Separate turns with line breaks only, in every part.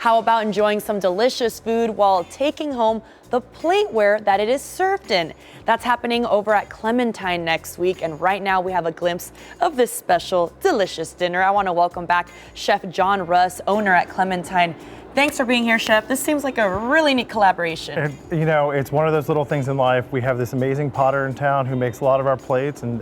How about enjoying some delicious food while taking home the plateware that it is served in? That's happening over at Clementine next week, and right now we have a glimpse of this special, delicious dinner. I want to welcome back Chef John Russ, owner at Clementine. Thanks for being here, Chef. This seems like a really neat collaboration.
And, you know, it's one of those little things in life. We have this amazing potter in town who makes a lot of our plates, and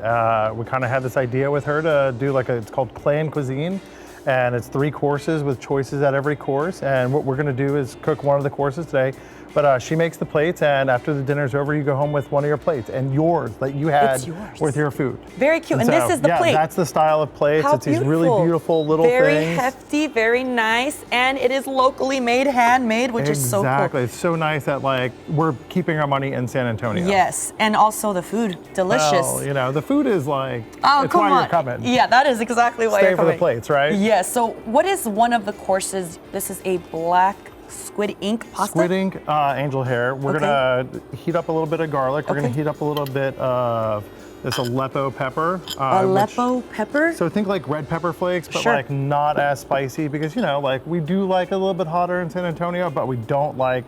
we kind of had this idea with her to do it's called cuisine. And it's 3 courses with choices at every course. And what we're gonna do is cook one of the courses today. But she makes the plates, and after the dinner's over, you go home with one of your plates, and yours that you had with your food.
Very cute, and this is the plate.
That's the style of plates.
How
it's these really beautiful little
things. Very hefty, very nice, and it is locally made, handmade, which is so cool.
Exactly, it's so nice that we're keeping our money in San Antonio.
Yes, and also the food, delicious.
Well, you know, the food is it's
come
why
on.
You're coming.
Yeah, that is exactly why you're coming.
Stay for the plates, right?
Yes, so what is one of the courses? This is a black squid ink pasta?
Squid ink, angel hair. We're gonna heat up a little bit of garlic. We're gonna heat up a little bit of this Aleppo pepper.
Aleppo pepper?
So think like red pepper flakes, but not as spicy, because we do like a little bit hotter in San Antonio, but we don't like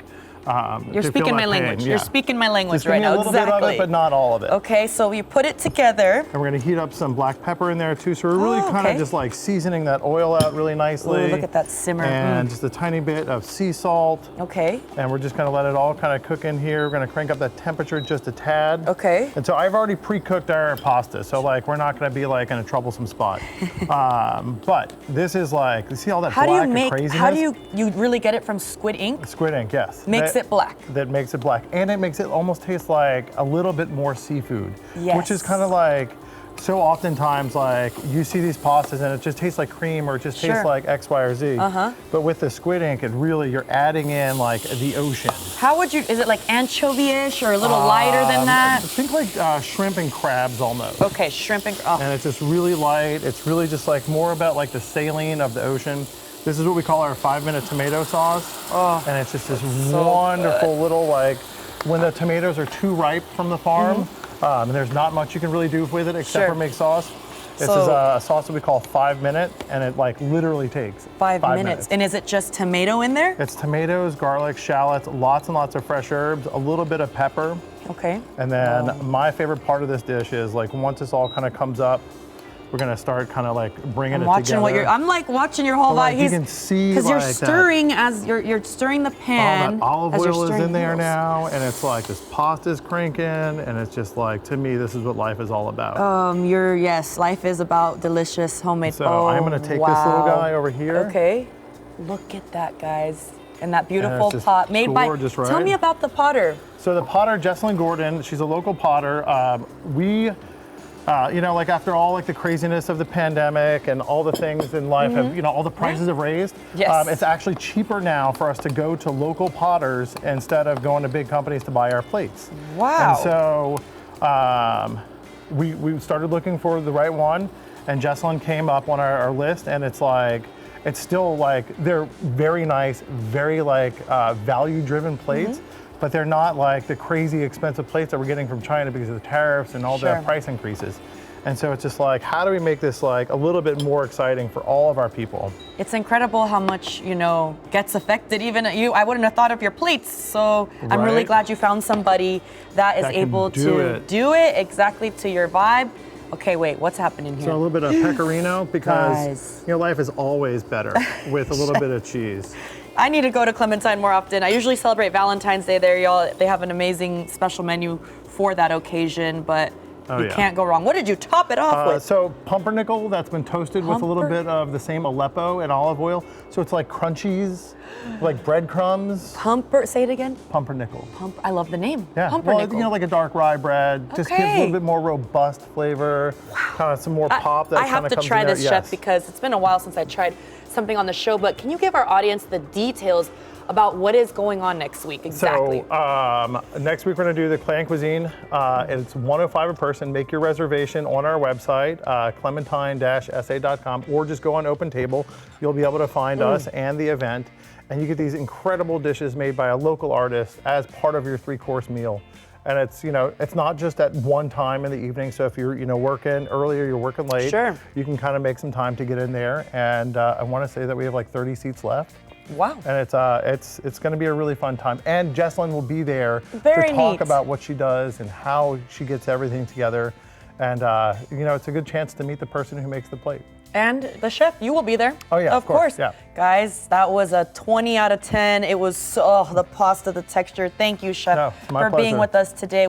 you're speaking my language.
Yeah.
You're speaking my language
Just
right now.
A little bit of it, but not all of it.
Okay, so you put it together.
And we're gonna heat up some black pepper in there too. So we're really kind of just seasoning that oil out really nicely.
Ooh, look at that simmer.
And just a tiny bit of sea salt.
Okay.
And we're just gonna let it all kind of cook in here. We're gonna crank up that temperature just a tad.
Okay.
And so I've already pre-cooked our pasta. So we're not gonna be in a troublesome spot. But this is you see all that black and craziness?
How do you really get it from squid ink?
Squid ink, yes.
Makes it black.
That makes it black, and it makes it almost taste like a little bit more seafood.
Yes.
Which is kind of so oftentimes you see these pastas and it just tastes like cream, or it just tastes like X, Y, or Z. But with the squid ink, you're adding in the ocean.
How would you, is it like anchovy-ish or a little lighter than that?
Think shrimp and crabs almost.
Okay, shrimp and
And it's just really light. It's really just more about the saline of the ocean. This is what we call our 5-minute tomato sauce. Oh, and it's just this wonderful little, when the tomatoes are too ripe from the farm, and there's not much you can really do with it except for make sauce. This is a sauce that we call 5-minute, and it literally takes 5 minutes.
And is it just tomato in there?
It's tomatoes, garlic, shallots, lots and lots of fresh herbs, a little bit of pepper.
Okay.
And then my favorite part of this dish is once this all kind of comes up, we're gonna start kind of bringing it together.
I'm watching your whole vibe.
You can see
because you're stirring as you're stirring the pan.
All that olive oil is in there now, and it's this pasta's cranking, and it's just to me, this is what life is all about.
Life is about delicious homemade.
So I'm gonna take this little guy over here.
Okay, look at that, guys, and that beautiful pot made
gorgeous,
by.
right?
Tell me about the potter.
So the potter, Jessalyn Gordon, she's a local potter. After all the craziness of the pandemic and all the things in life have, all the prices have raised.
Yes.
It's actually cheaper now for us to go to local potters instead of going to big companies to buy our plates.
Wow.
And so we started looking for the right one, and Jessalyn came up on our list, and it's still they're very nice, very value-driven plates. But they're not the crazy expensive plates that we're getting from China because of the tariffs and all the price increases. And so it's just how do we make this a little bit more exciting for all of our people?
It's incredible how much, gets affected. Even I wouldn't have thought of your plates. So I'm really glad you found somebody that is able to do it exactly to your vibe. Okay, wait, what's happening here?
So a little bit of pecorino, because life is always better with a little bit of cheese.
I need to go to Clementine more often. I usually celebrate Valentine's Day there, y'all. They have an amazing special menu for that occasion, but you can't go wrong. What did you top it off with?
So pumpernickel that's been toasted with a little bit of the same Aleppo and olive oil. So it's like crunchies, like breadcrumbs.
Say it again?
Pumpernickel.
I love the name.
Yeah,
Pumpernickel.
well, like a dark rye bread. Just gives a little bit more robust flavor. Wow. Kind of some more pop that
I have to try this, Chef, because it's been a while since I tried something on the show, but can you give our audience the details about what is going on next week exactly?
So next week we're going to do the cuisine. It's $105 a person. Make your reservation on our website, clementine-sa.com, or just go on Open Table. You'll be able to find us and the event, and you get these incredible dishes made by a local artist as part of your 3-course meal. And it's, it's not just at one time in the evening. So if you're, working early or you're working late, you can kind of make some time to get in there. And I want to say that we have 30 seats left.
Wow.
And it's going to be a really fun time. And Jessalyn will be there
Very
to talk
neat.
about what she does and how she gets everything together. And you know, it's a good chance to meet the person who makes the plate.
And the chef, you will be there.
Oh, yeah,
of
of course,
course.
yeah.
Guys, that was a 20 out of 10. It was the pasta, the texture. Thank you, chef,
No, it's my
for being
pleasure.
with us today.